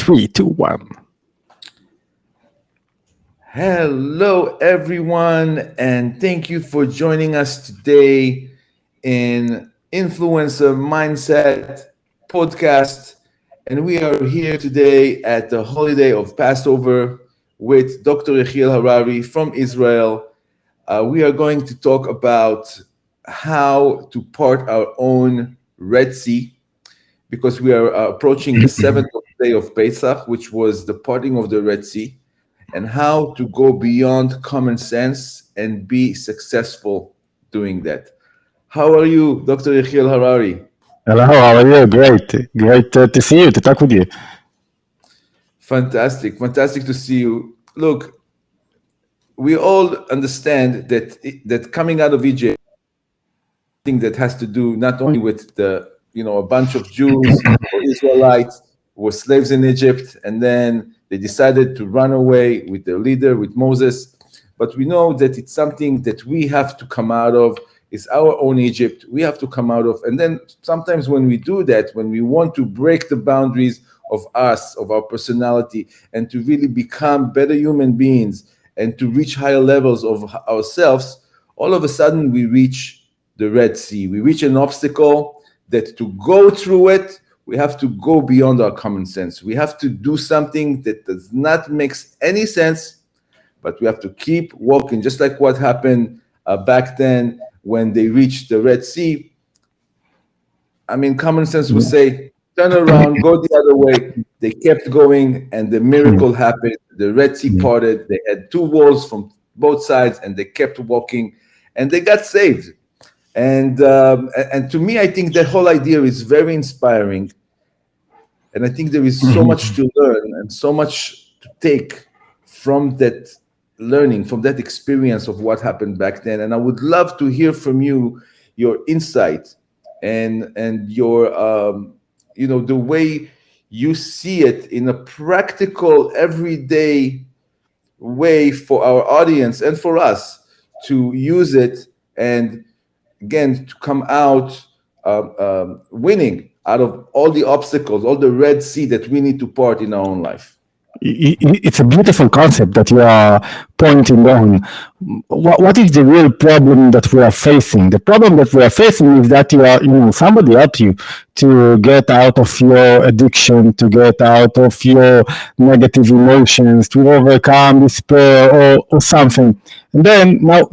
3, 2, 1. Hello, everyone, and thank you for joining us today in Influencer Mindset podcast. And we are here today at the holiday of Passover with Dr. Yehiel Harari from Israel. We are going to talk about how to part our own Red Sea because we are approaching the seventh day of Pesach, which was the parting of the Red Sea, and how to go beyond common sense and be successful doing that. How are you, Dr. Yehiel Harari? Hello, how are you? Great to see you, to talk with you. Fantastic to see you. Look, we all understand that coming out of Egypt, thing that has to do not only with a bunch of Jews or Israelites who were slaves in Egypt, and then they decided to run away with their leader, with Moses. But we know that it's something that we have to come out of. It's our own Egypt. We have to come out of. And then sometimes when we do that, when we want to break the boundaries of us, of our personality, and to really become better human beings and to reach higher levels of ourselves, all of a sudden we reach the Red Sea. We reach an obstacle that to go through it, we have to go beyond our common sense. We have to do something that does not make any sense, but we have to keep walking, just like what happened back then when they reached the Red Sea. I mean, common sense would say, turn around, go the other way. They kept going, and the miracle happened. The Red Sea parted. They had two walls from both sides, and they kept walking, and they got saved. And to me, I think that whole idea is very inspiring. And I think there is so much to learn and so much to take from that learning, from that experience of what happened back then. And I would love to hear from you, your insight and your, the way you see it in a practical, everyday way for our audience and for us to use it and again, to come out winning out of all the obstacles, all the Red Sea that we need to part in our own life. It's a beautiful concept that you are pointing on. What is the real problem that we are facing? The problem that we are facing is that somebody helped you to get out of your addiction, to get out of your negative emotions, to overcome despair or something. And then now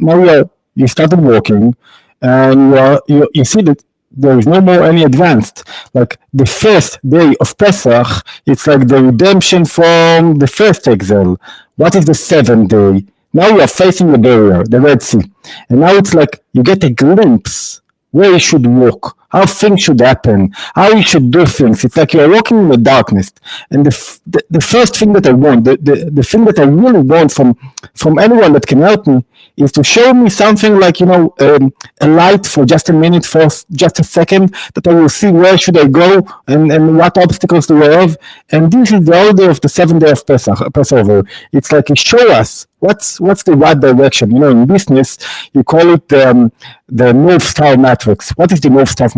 you started walking, and you see that there is no more any advanced. Like the first day of Pesach, it's like the redemption from the first exile. What is the seventh day? Now you are facing the barrier, the Red Sea. And now it's like you get a glimpse where you should walk, how things should happen, how you should do things. It's like you're walking in the darkness. And the first thing that I want, the thing that I really want from anyone that can help me is to show me something like, a light for just a minute, for just a second, that I will see where should I go and what obstacles do I have. And this is the order of the 7th day of Passover. It's like you show us what's the right direction. In business, you call it the North Star matrix. What is the North Star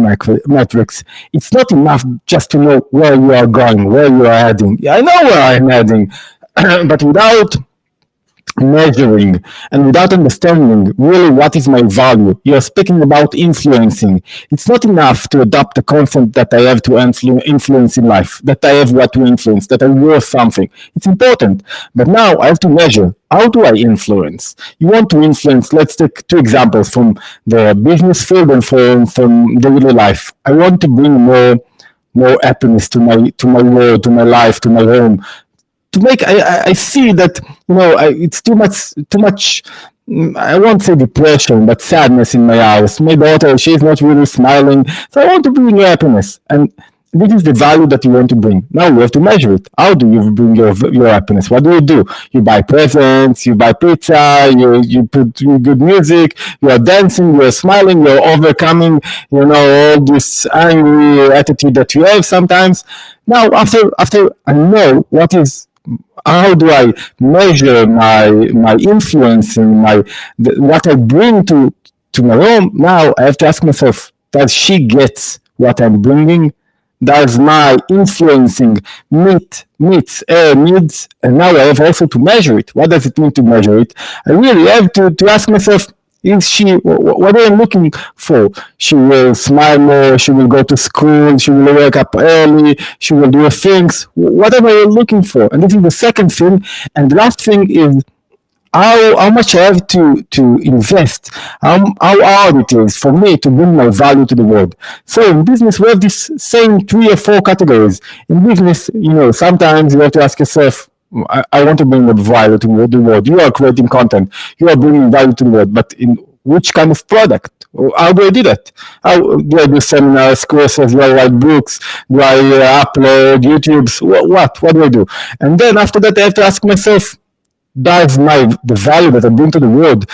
matrix? It's not enough just to know where you are going, where you are heading. I know where I'm heading, but without measuring and without understanding really what is my value, you're speaking about influencing. It's not enough to adopt the concept that I have to influence in life, that I have what to influence, that I'm worth something. It's important, but now I have to measure. How do I influence? You want to influence, let's take two examples from the business field and from daily life. I want to bring more happiness to my world, to my life, to my home. To make, I see that it's too much. I won't say depression, but sadness in my eyes. My daughter, she's not really smiling, so I want to bring happiness, and this is the value that you want to bring. Now we have to measure it. How do you bring your happiness? What do? You buy presents, you buy pizza, you put good music, you are dancing, you are smiling, you are overcoming, all this angry attitude that you have sometimes. Now, after I know how do I measure my influence and what I bring to my home? Now I have to ask myself, does she get what I'm bringing? does my influencing needs, and now I have also to measure it. What does it mean to measure it? I really have to ask myself, is she, what am I looking for? She will smile more, she will go to school, she will wake up early, she will do things. What am I looking for? And this is the second thing. And the last thing is how much I have to invest, how hard it is for me to bring my value to the world. So in business, we have this same 3 or 4 categories. In business, sometimes you have to ask yourself, I want to bring value to the world. You are creating content, you are bringing value to the world, but in which kind of product? How do I do that? How do I do seminars, courses? Do I write books? Do I upload YouTubes? What do I do? And then after that, I have to ask myself, does the value that I bring to the world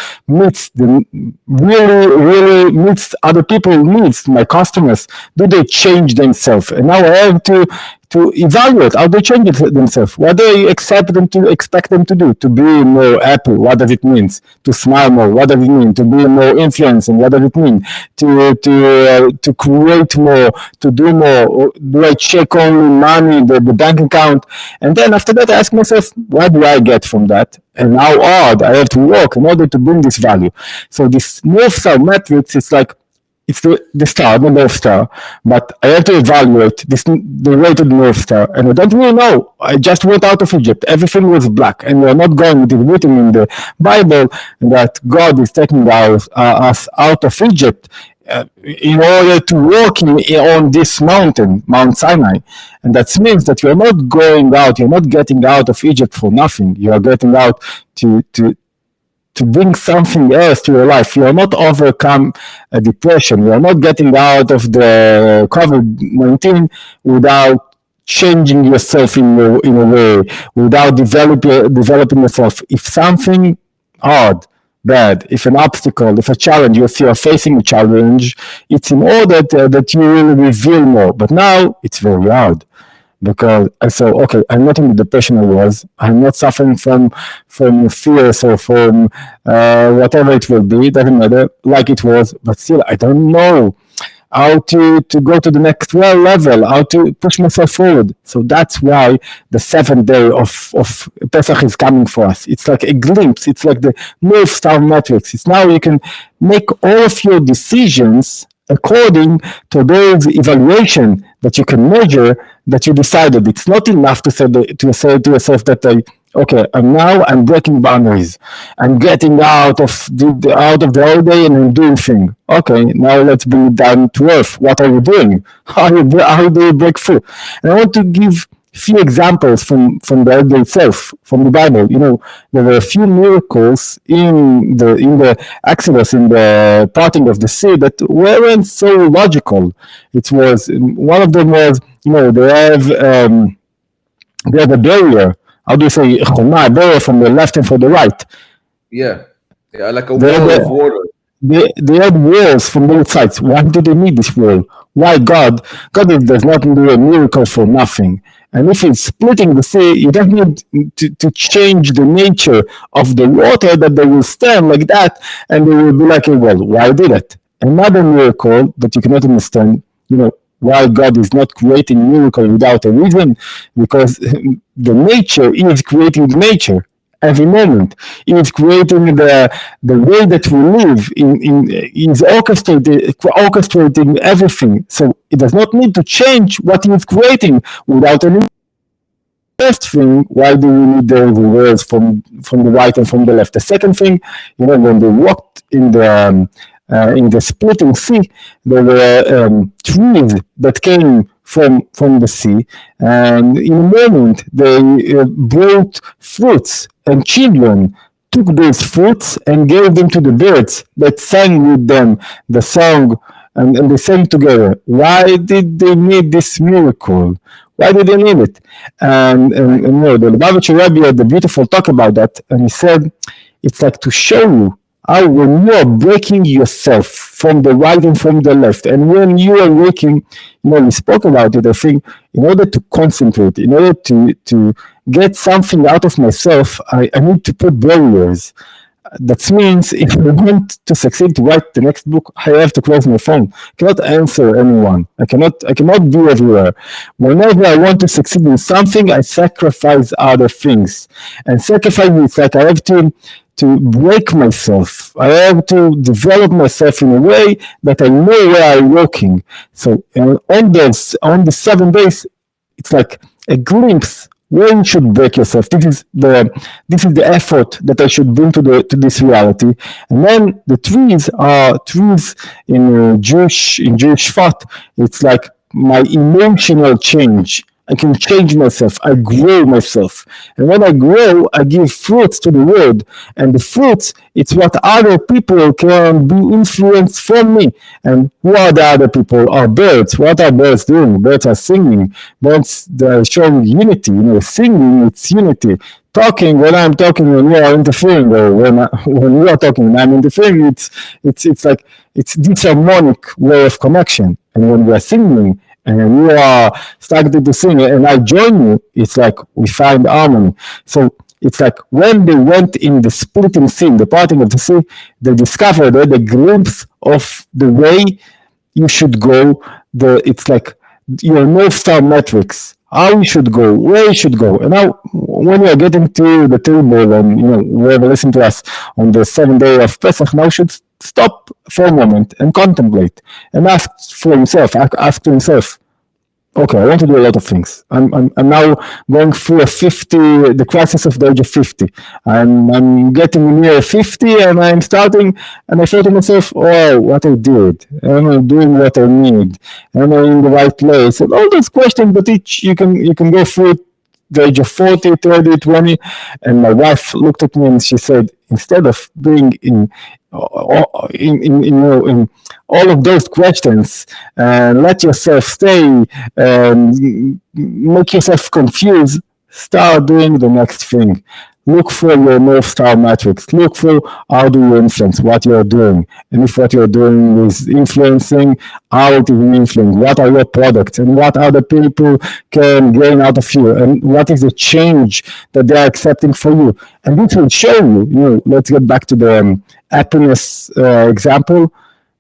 really meets other people's needs, my customers? Do they change themselves? And now I have to evaluate how they change themselves. What do I expect them to do? To be more happy. What does it mean? To smile more. What does it mean? To be more influencing. What does it mean? To create more. To do more. Do I check only money, the bank account? And then after that, I ask myself, what do I get from that? And how hard I have to work in order to bring this value. So this North Star matrix is like, it's the star, the North Star, but I have to evaluate the rated North Star, and I don't really know. I just went out of Egypt. Everything was black, and we're not going. It is written in the Bible that God is taking us out of Egypt in order to walk on this mountain, Mount Sinai. And that means that you're not going out, you're not getting out of Egypt for nothing. You are getting out to bring something else to your life. You are not overcome a depression. You are not getting out of the COVID-19 without changing yourself in a way, without developing yourself. If something hard, bad, if an obstacle, if a challenge, if you are facing a challenge, it's in order that you will reveal more. But now it's very hard. Because I said, okay, I'm not in the depression I was. I'm not suffering from fears or from whatever it will be. It doesn't matter, like it was. But still, I don't know how to go to the next level, how to push myself forward. So that's why the 7th day of Pesach is coming for us. It's like a glimpse. It's like the North Star matrix. It's now you can make all of your decisions according to those evaluation that you can measure, that you decided. It's not enough to say to yourself that I'm breaking boundaries. I'm getting out of the holiday and I'm doing things. Okay, now let's bring it down to earth. What are you doing? How do you break through? And I want to give few examples from the holiday itself, from the Bible. There were a few miracles in the Exodus, in the parting of the sea, that weren't so logical. It was, one of them was, they have a barrier. How do you say, a barrier from the left and from the right? Yeah, like a wall of water. They had walls from both sides. Why do they need this wall? Why God does not do a miracle for nothing. And if it's splitting the sea, you don't need to change the nature of the water, that they will stand like that, and they will be like, well, why did it? Another miracle that you cannot understand, why God is not creating miracle without a reason, because the nature is creating nature. Every moment, he is creating the way that we live. He's orchestrating everything. So it does not need to change what he is creating without any. First thing, why do we need the words from the right and from the left? The second thing, when they walked in the splitting sea, there were trees that came from the sea, and in a moment they brought fruits, and children took those fruits and gave them to the birds that sang with them the song, and they sang together. Why did they need this miracle? Why did they need it? And the Lubavitcher Rebbe had a beautiful talk about that, and he said, it's like to show you how when you are breaking yourself from the right and from the left, and when you are waking, we spoke about it, I think, in order to concentrate, in order to get something out of myself, I need to put barriers. That means if I want to succeed to write the next book, I have to close my phone. I cannot answer anyone. I cannot be everywhere. Whenever I want to succeed in something, I sacrifice other things. And sacrifice is like I have to break myself. I have to develop myself in a way that I know where I'm working. So on the 7 days, it's like a glimpse where you should break yourself. This is the effort that I should bring to this reality. And then the trees are trees in Jewish thought. It's like my emotional change. I can change myself. I grow myself. And when I grow, I give fruits to the world. And the fruits, it's what other people can be influenced from me. And who are the other people? Are birds. What are birds doing? Birds are singing. Birds, they're showing unity. Singing, it's unity. Talking, when I'm talking, when you are interfering, or when you are talking and I'm interfering, it's like it's this harmonic way of connection. And when we are singing, and you are starting to sing and I join you, it's like we find harmony. So it's like when they went in the splitting sea, the parting of the sea, they discovered the glimpse of the way you should go. It's like your North Star metrics, how you should go, where you should go. And now, when you are getting to the table and whoever listen to us on the 7th day of Pesach, now should stop for a moment and contemplate and ask for himself, ask to himself, okay, I want to do a lot of things. I'm now going through the crisis of the age of 50. I'm getting near 50 and I'm starting, and I thought to myself, oh, what I did. Am I doing what I need? Am I in the right place? And all those questions that you can go through the age of 40, 30, 20. And my wife looked at me and she said, instead of being in all of those questions, let yourself stay, make yourself confused, start doing the next thing. Look for your North Star metrics. Look for how do you influence what you're doing. And if what you're doing is influencing, how it is influencing, what are your products and what other people can gain out of you, and what is the change that they are accepting for you. And this will show you, let's get back to the happiness example.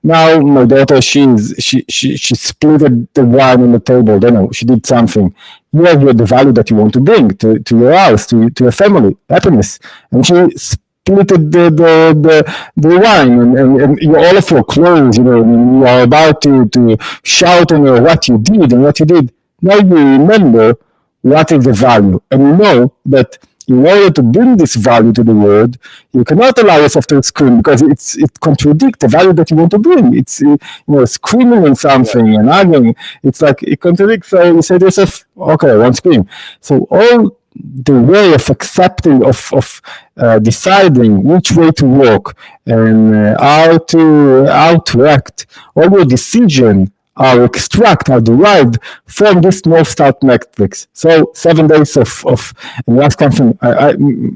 Now my daughter, she split the wine on the table. She did something. You have the value that you want to bring to your house, to your family, happiness. And she split the wine, and all of your clothes. You are about to shout on her what you did and what you did. Now you remember what is the value, and you know that in order to bring this value to the world, you cannot allow yourself to scream, because it contradicts the value that you want to bring. It's screaming on something and arguing. It's like it contradicts. So you say to yourself, "Okay, I won't scream." So all the way of accepting, of deciding which way to walk and how to act, all your decision are derived from this North Star metrics. So 7 days of and last something.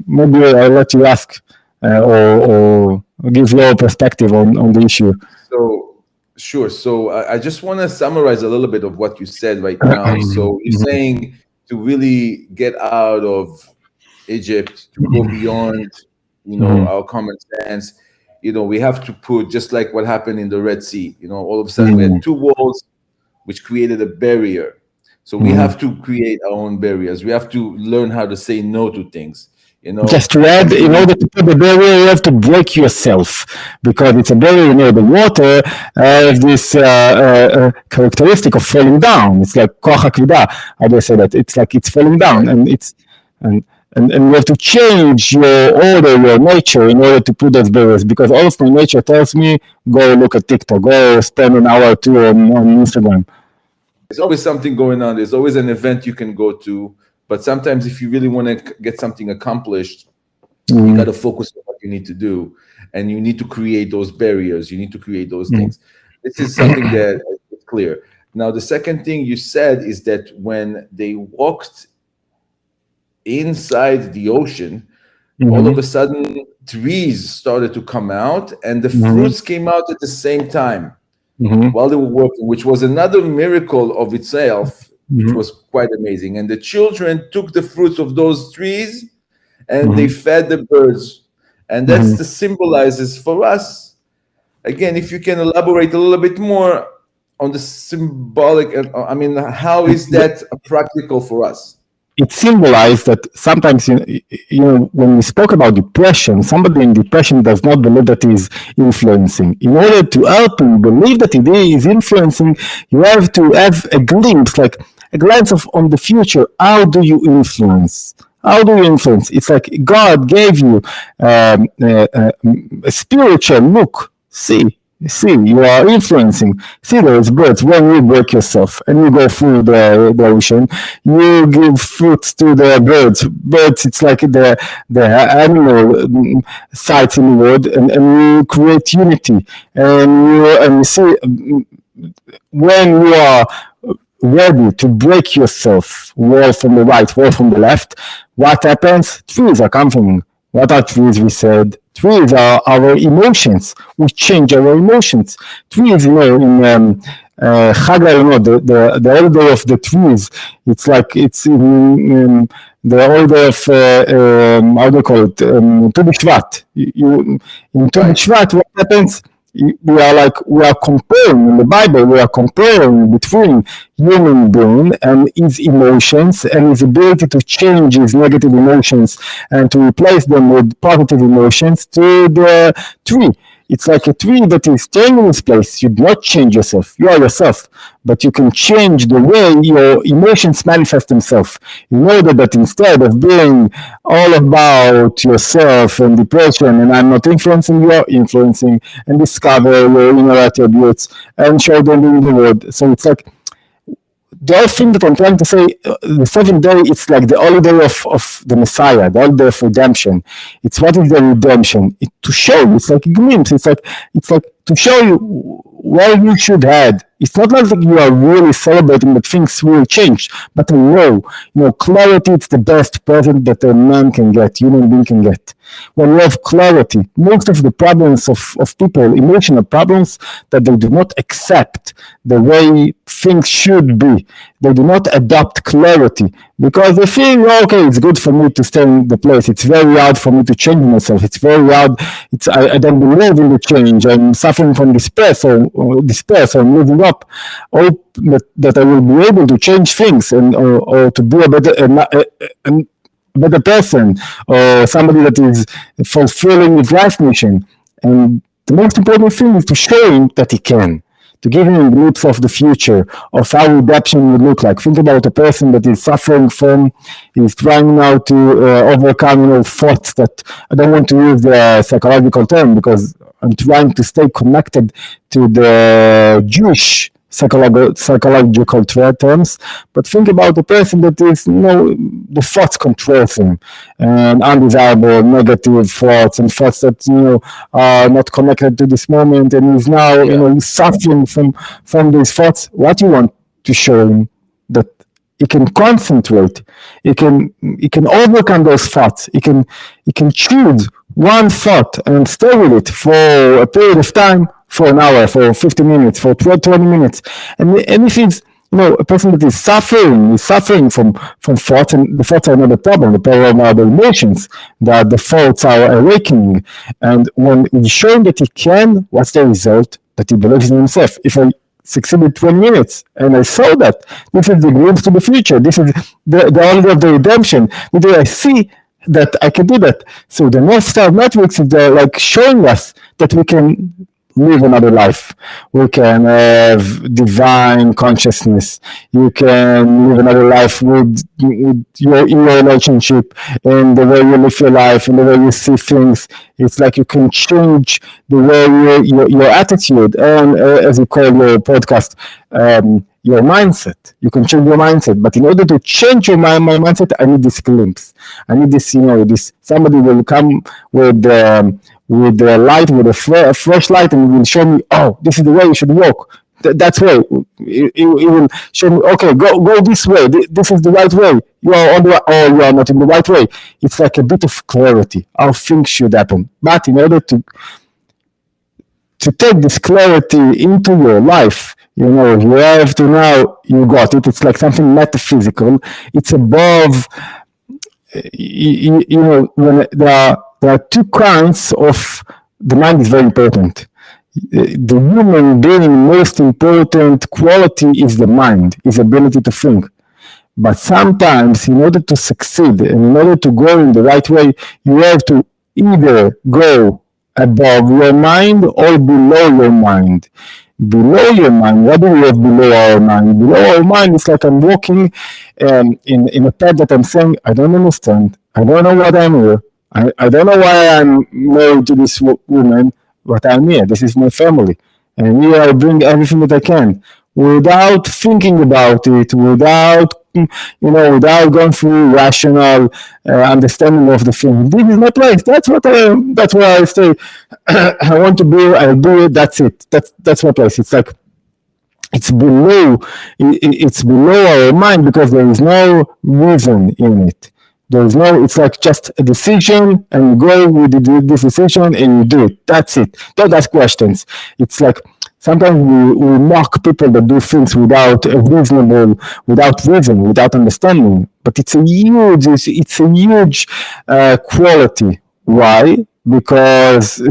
Maybe I'll let you ask or give your perspective on the issue. So sure. So I just want to summarize a little bit of what you said right now. So you're saying to really get out of Egypt, to go beyond, our common sense. We have to put, just like what happened in the Red Sea, all of a sudden we had two walls which created a barrier. So we have to create our own barriers. We have to learn how to say no to things. Just to add, in order to put the barrier, you have to break yourself, because it's a barrier. The water has this characteristic of falling down. It's like koach hakvidah. How do I say that? It's like it's falling down, and you have to change your order, your nature, in order to put those barriers. Because all of my nature tells me, go look at TikTok, go spend an hour or two on Instagram. There's always something going on. There's always an event you can go to. But sometimes if you really want to get something accomplished, you got to focus on what you need to do. And you need to create those barriers. You need to create those things. This is something that is clear. Now, the second thing you said is that when they walked inside the ocean, all of a sudden trees started to come out, and the fruits came out at the same time while they were working, which was another miracle of itself, which was quite amazing. And the children took the fruits of those trees and they fed the birds. and that's the symbolizes for us. Again, if you can elaborate a little bit more on the symbolic, I mean, how is that practical for us? It symbolized that sometimes, when we spoke about depression, somebody in depression does not believe that he is influencing. In order to help him believe that he is influencing, you have to have a glimpse, like a glance on the future. How do you influence? How do you influence? It's like God gave you a spiritual look. See, you are influencing. See, there's birds. When you break yourself and you go through the ocean, you give fruits to the birds. Birds, it's like the animal sites in the world, and you create unity. And you see, when you are ready to break yourself, wall from the right, wall from the left, what happens? Trees are coming. What are trees? We said trees are our emotions. We change our emotions. Trees, in Chag, the order of the trees. It's like it's in the order of how do you call it? Tu B'Shvat. In Tu B'Shvat, what happens? We are comparing in the Bible. We are comparing between human being and his emotions and his ability to change his negative emotions and to replace them with positive emotions to the tree. It's like a tree that is staying in its place. You do not change yourself. You are yourself, but you can change the way your emotions manifest themselves. In order that instead of being all about yourself and depression, and I'm not influencing, you are influencing, and discover your inner attributes and show them in the world. So it's like the whole thing that I'm trying to say, the seventh day, it's like the holiday of the Messiah, the holiday of redemption. It's what is the redemption? To show you, it's like a glimpse. It's like to show you where you should head. It's not like you are really celebrating that things will change, but clarity, it's the best present that a man can get, human being can get. When you have clarity, most of the problems of people, emotional problems, that they do not accept the way things should be. They do not adopt clarity because they feel, okay, it's good for me to stay in the place. It's very hard for me to change myself. It's very hard. I don't believe in the change. I'm suffering from despair, so I'm living up. Hope that I will be able to change things or to be a better person or somebody that is fulfilling his life mission. And the most important thing is to show him that he can, to give him a glimpse of the future, of how redemption would look like. Think about a person that is suffering from, is trying now to overcome thoughts that, I don't want to use the psychological term because I'm trying to stay connected to the Jewish psychological terms, but think about a person that is, the thoughts control him, and undesirable, negative thoughts, and thoughts that, are not connected to this moment, and he's now, he's suffering from these thoughts. What you want to show him? That he can concentrate, he can overcome those thoughts, he can choose one thought and stay with it for a period of time, for an hour, for 50 minutes, for 20 minutes. And if it's, a person that is suffering from thoughts, and the thoughts are not the problem, the problem are the emotions, that the thoughts are awakening. And when you show him that he can, what's the result? That he believes in himself. If I succeeded 20 minutes, and I saw that, this is the glimpse to the future, this is the holiday of the redemption, I see that I can do that. So the North Star metrics is like showing us that we can live another life. We can have divine consciousness. You can live another life with your relationship and the way you live your life and the way you see things. It's like you can change the way your attitude and, as you call your podcast, your mindset. You can change your mindset, but in order to change my mindset, I need this glimpse. I need this, this somebody will come with the light, with a fresh light, and will show me, this is the way you should walk. That's way. It will show me, okay, go this way. This is the right way. You are on the or you are not in the right way. It's like a bit of clarity. How things should happen. But in order to take this clarity into your life, you have to now, you got it. It's like something metaphysical. It's above, when there are there are two kinds of the mind is very important. The human being most important quality is the mind, is ability to think. But sometimes, in order to succeed and in order to go in the right way, you have to either go above your mind or below your mind. Below your mind, what do we have below our mind? Below our mind, it's like I'm walking in a path that I'm saying, I don't understand. I don't know what I'm here. I don't know why I'm married to this woman, but I'm here. This is my family. And here I bring everything that I can without thinking about it, without going through rational understanding of the thing. This is my place. That's where I stay. I want to be. I'll do it. That's it. That's my place. It's like it's below our mind because there is no reason in it. It's like just a decision and you go with this decision and you do it. That's it. Don't ask questions. It's like sometimes we mock people that do things without reason, without understanding. But it's a huge quality. Why? Because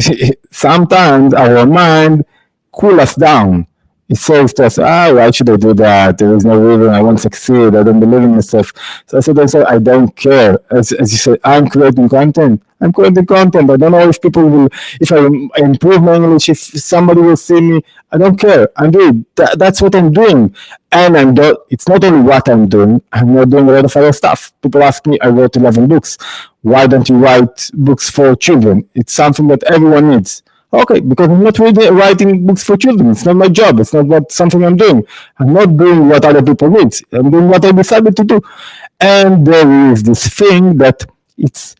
sometimes our mind cool us down. It says to us, why should I do that? There is no reason. I won't succeed. I don't believe in myself. So I said, I don't care. As you said, I'm creating content. I don't know if people will, if I improve my English, if somebody will see me. I don't care. I'm doing that's what I'm doing. And it's not only what I'm doing. I'm not doing a lot of other stuff. People ask me, I wrote 11 books. Why don't you write books for children? It's something that everyone needs. Okay, because I'm not really writing books for children. It's not my job. It's not something I'm doing. I'm not doing what other people need. I'm doing what I decided to do. And there is this thing that it's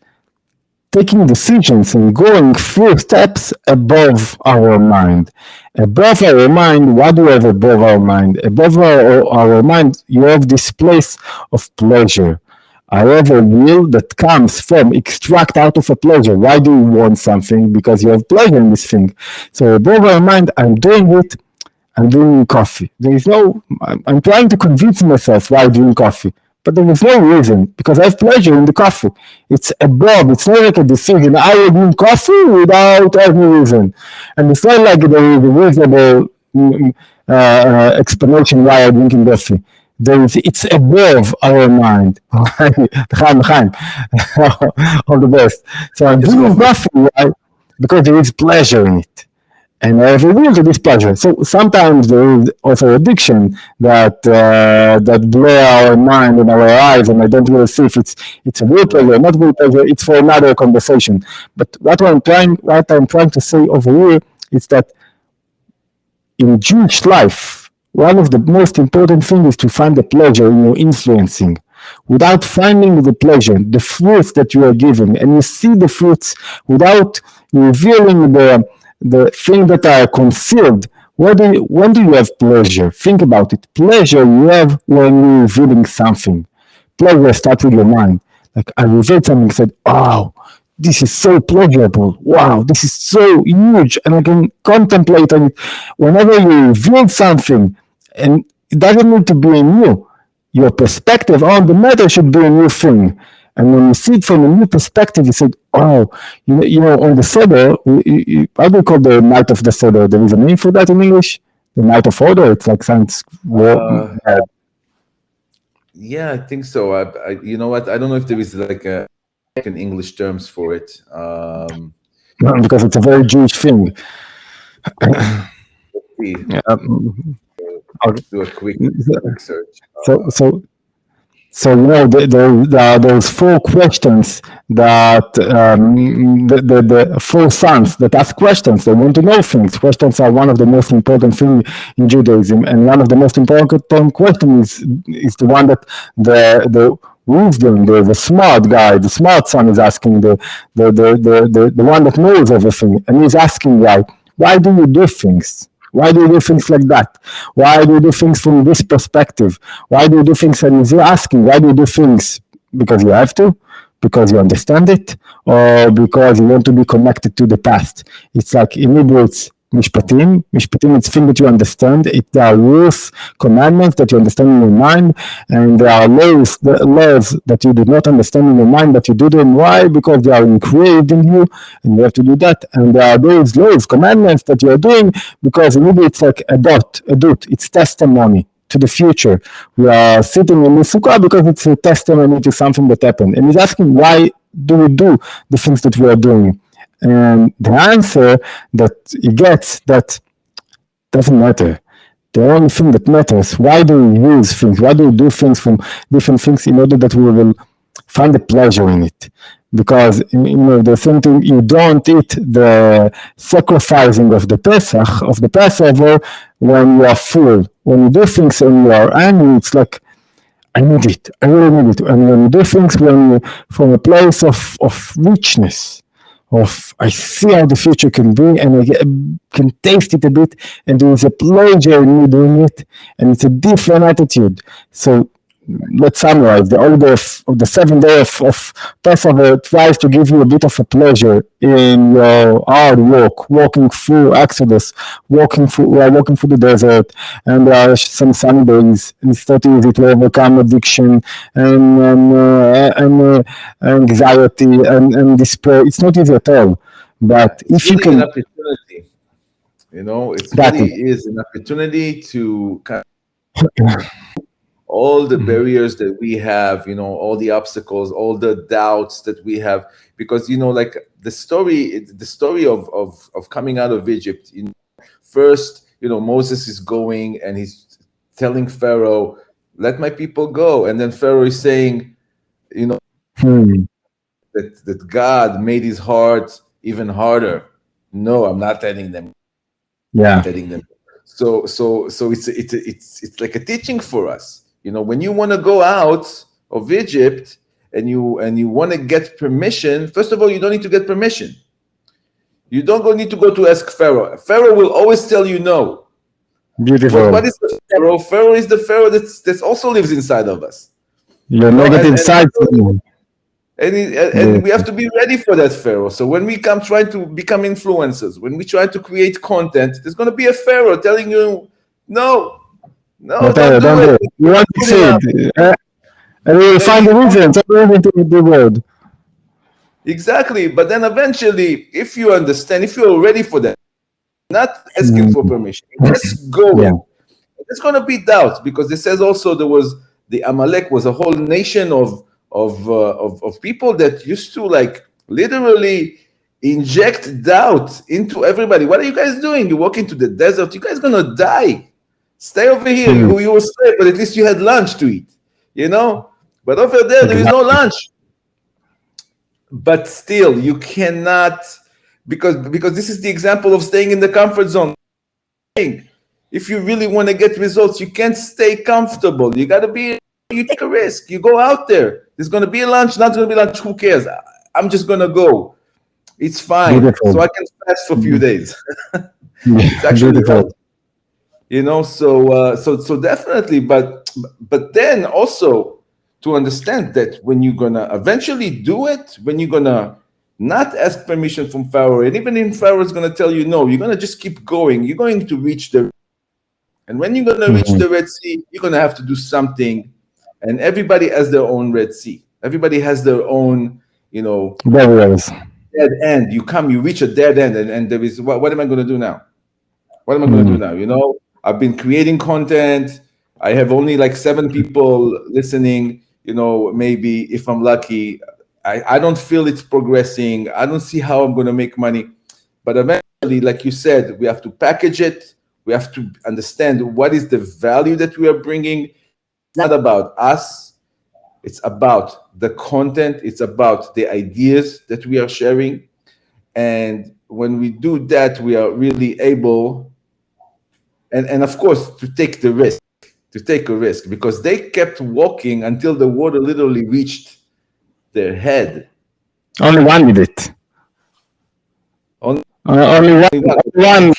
taking decisions and going through steps above our mind. Above our mind, what do we have above our mind? Above our mind, you have this place of pleasure. I have a will that comes from extract out of a pleasure. Why do you want something? Because you have pleasure in this thing. So above our mind, I'm doing it. I'm doing coffee. I'm trying to convince myself why I'm doing coffee. But there is no reason because I have pleasure in the coffee. It's above. It's not like a decision. I will drink coffee without any reason. And it's not like there is a reasonable explanation why I'm drinking coffee. It's above our mind. Chaim. All the best. So I'm doing coffee because there is pleasure in it. And I have a will to this pleasure. So sometimes there is also addiction that blur our mind and our eyes, and I don't really see if it's a real pleasure or not real pleasure. It's for another conversation. But what I'm trying to say over here is that in Jewish life, one of the most important things is to find the pleasure in your influencing. Without finding the pleasure, the fruits that you are giving, and you see the fruits without revealing the things that are concealed, when do you have pleasure? Think about it. Pleasure you have when you're revealing something. Pleasure starts with your mind. Like I revealed something and said, oh, this is so pleasurable. Wow, this is so huge. And I can contemplate on it. Whenever you reveal something, and it doesn't need to be new, your perspective on the matter should be a new thing. And when you see it from a new perspective, you say, oh, on the Seder, how do you call the night of the Seder? There is a name for that in English? The night of order? It's like sounds... yeah, I think so. You know what? I don't know if there is like an English terms for it. Because it's a very Jewish thing. I'll do a quick search. So there are those 4 questions that the 4 sons that ask questions. They want to know things. Questions are one of the most important things in Judaism, and one of the most important questions is the one that the wisdom, the smart guy, the smart son is asking, the one that knows everything, and he's asking, why do you do things? Why do you do things like that? Why do you do things from this perspective? Why do you do things? And he's asking, why do you do things? Because you have to? Because you understand it? Or because you want to be connected to the past? It's like in Hebrew, it's משפטים, משפטים it's things that you understand, there are rules, commandments that you understand in your mind, and there are laws that you do not understand in your mind, but you do them. Why? Because they are engraved in you, and you have to do that. And there are those laws, commandments that you are doing, because maybe it's like a dot, it's testimony to the future. We are sitting in the sukkah because it's a testimony to something that happened. And he's asking, why do we do the things that we are doing? And the answer that he gets that doesn't matter. The only thing that matters, why do we use things? Why do we do things from different things in order that we will find the pleasure in it? Because the same thing, you don't eat the sacrificing of the Pesach, of the Passover, when you are full. When you do things and you are angry, it's like, I need it. I really need it. And when you do things from a place of richness, I see how the future can be, and I can taste it a bit, and there is a pleasure in me doing it, and it's a different attitude. So let's summarize. The holiday of the 7th day of Passover tries to give you a bit of a pleasure in your hard work, walking through Exodus, walking through the desert, and there are some sunny days, and it's not easy to overcome addiction and anxiety and despair. It's not easy at all. But if you can, an opportunity, it really is an opportunity to kind of all the barriers that we have, all the obstacles, all the doubts that we have, because like the story of coming out of Egypt. First, Moses is going and he's telling Pharaoh, "Let my people go," and then Pharaoh is saying, that God made his heart even harder. No, I'm not letting them. Yeah. Letting them. So it's like a teaching for us. When you want to go out of Egypt and you want to get permission, first of all, you don't need to get permission. You don't need to go to ask Pharaoh. Pharaoh will always tell you no. Beautiful. What is the Pharaoh? Pharaoh is the Pharaoh that also lives inside of us. Your negative side. And we have to be ready for that Pharaoh. So when we try to become influencers, when we try to create content, there's going to be a Pharaoh telling you, no, don't do it. You want to see it. And we will find the reasons into the world. Exactly. But then eventually, if you understand, if you're ready for that, not asking for permission, just go. Yeah. There's going to be doubt, because it says also the Amalek was a whole nation of people that used to literally inject doubt into everybody. What are you guys doing? You walk into the desert, you guys gonna die. Stay over here. You will stay, but at least you had lunch to eat, But over there is no lunch. But still, you cannot, because this is the example of staying in the comfort zone. If you really want to get results, you can't stay comfortable. You take a risk. You go out there. There's going to be a lunch, not going to be lunch. Who cares? I'm just going to go. It's fine. Beautiful. So I can fast for a few days. It's actually right. So definitely. But then also to understand that when you're going to eventually do it, when you're going to not ask permission from Pharaoh, and even if Pharaoh is going to tell you no, you're going to just keep going. You're going to reach and when you're going to reach the Red Sea, you're going to have to do something. And everybody has their own Red Sea. Everybody has their own, barriers. Dead end. You reach a dead end, and there is, what am I going to do now? What am I going to do now? I've been creating content. I have only 7 people listening, maybe if I'm lucky. I don't feel it's progressing. I don't see how I'm going to make money. But eventually, like you said, we have to package it. We have to understand what is the value that we are bringing. It's not about us. It's about the content. It's about the ideas that we are sharing. And when we do that, we are really able, and of course, to take a risk, because they kept walking until the water literally reached their head. Only one did it. Only one.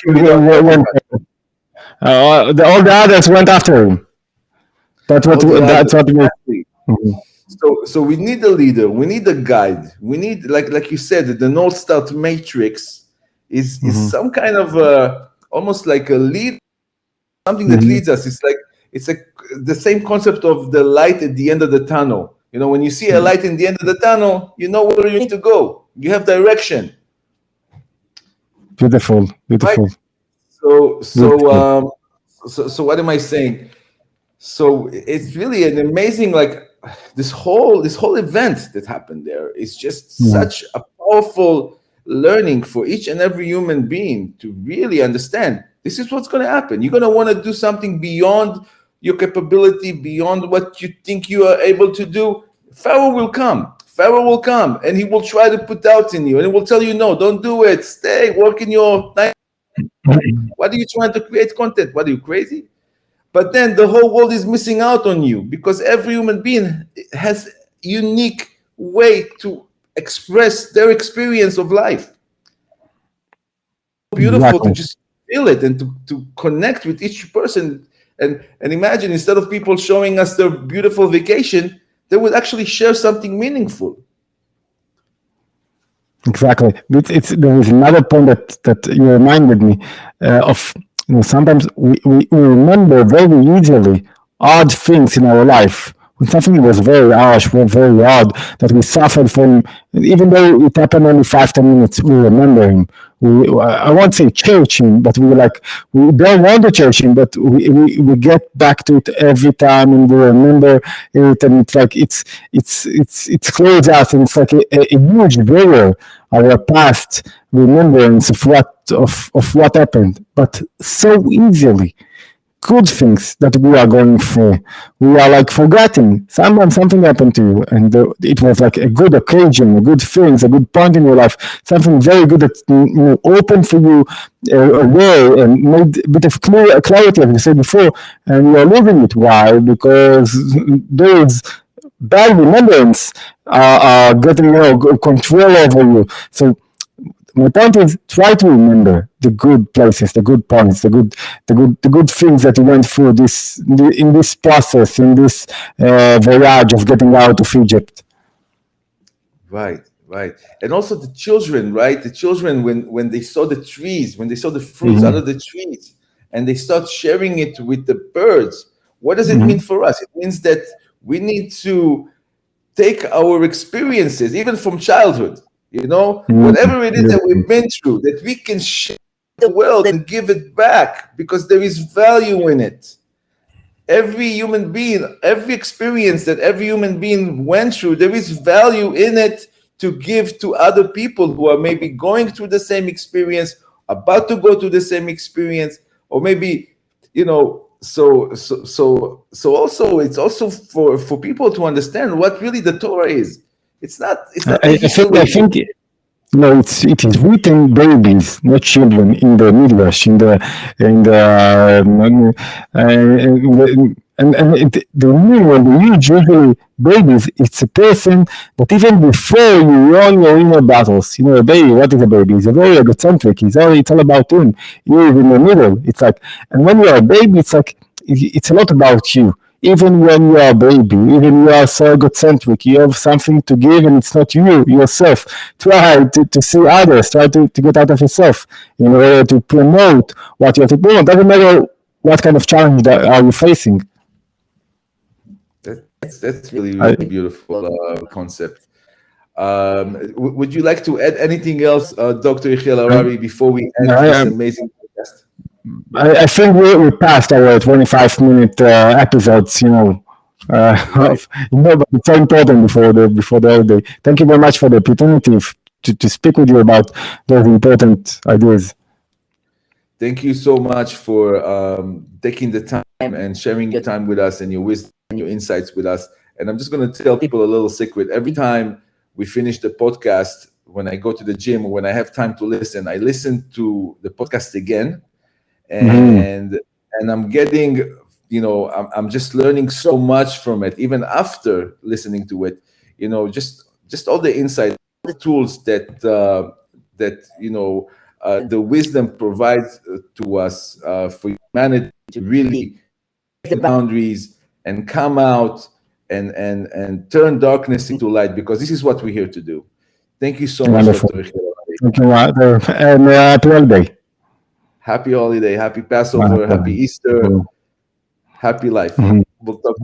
All the others went after him. That's what we. So we need a leader. We need a guide. We need, like you said, the North Star matrix is Mhm. some kind of almost like a lead, something that Mhm. leads us. It's like the same concept of the light at the end of the tunnel. You know, when you see a light in the end of the tunnel, you know where you need to go. You have direction, Beautiful, right? beautiful, So so beautiful. um so what am I saying? So it's really an amazing, like, this whole event that happened there is just Mhm. such a powerful learning for each and every human being to really understand this is what's going to happen. You're going to want to do something beyond your capability, beyond what you think you are able to do. Pharaoh will come and he will try to put doubt in you and he will tell you, no, don't do it, stay, work in your night. What are you trying to create content? What, are you crazy? But then the whole world is missing out on you because every human being has unique way to express their experience of life. Beautiful to Exactly. just feel it and to connect with each person, and imagine, instead of people showing us their beautiful vacation, they would actually share something meaningful. Exactly. It's there is another point that you reminded me of. You know, sometimes we remember very easily odd things in our life. When something was very harsh, or very odd, that we suffered from, even though it happened only 5, 10 minutes, we remember him. I won't say church him, but we don't want to church him, but we get back to it every time and we remember it, and it's like it's close us, and it's like a huge barrier, our past remembrance of what happened, but so easily good things that we are going through, we are like forgetting. Someone, something happened to you, and it was like a good occasion, a good thing, a good point in your life, something very good that opened for you a way and made a bit of clarity, as you said before, and you are losing it. Why? Because those bad remembrance are getting control over you. So my point is, try to remember the good places, the good points, the good things that you went through in this process, in this voyage of getting out of Egypt. Right, right. And also the children, right? The children, when they saw the trees, when they saw the fruits out Mhm. of the trees, and they start sharing it with the birds, what does it mean Mhm. for us? It means that we need to take our experiences, even from childhood, Mhm. whatever it is that Beautiful. we've been through, that we can share the world and give it back because there is value in it. Every human being, every experience that every human being went through, there is value in it to give to other people who are maybe going through the same experience, about to go through the same experience, or maybe, so also it's also for people to understand what really the Torah is. It's not a I history. think no, it is written babies, not children, in the Midrash, in the and the meaning when they use usually babies, it's a person that even before you run your inner battles, a baby. What is a baby? He's a very egocentric. It's all about him. You in the middle. It's like, and when you are a baby, it's like it's a lot about you. Even when you are a baby, even you are so egocentric, you have something to give, and it's not you yourself. Try to see others, try to get out of yourself in order to promote what you have to promote. Doesn't matter what kind of challenge that are you facing. That's really, I, really beautiful concept. Would you like to add anything else, Dr. Yehiel I, Harari, before we end this I, amazing podcast? I think we passed our 25-minute episodes, Right. but it's so important before the holiday. Thank you very much for the opportunity to speak with you about those important ideas. Thank you so much for taking the time and sharing your time with us and your wisdom and your insights with us. And I'm just going to tell people a little secret. Every time we finish the podcast, when I go to the gym or when I have time to listen, I listen to the podcast again, Mhm. and I'm getting, I'm just learning so much from it, even after listening to it. Just all the insights, the tools that the wisdom provides to us for humanity to really break the boundaries and come out and turn darkness into light, because this is what we're here to do. Thank you so much, Wonderful. Dr. Yehiel. Thank you, and happy holiday. Happy holiday, happy Passover, happy Easter, happy life. Mhm. We'll talk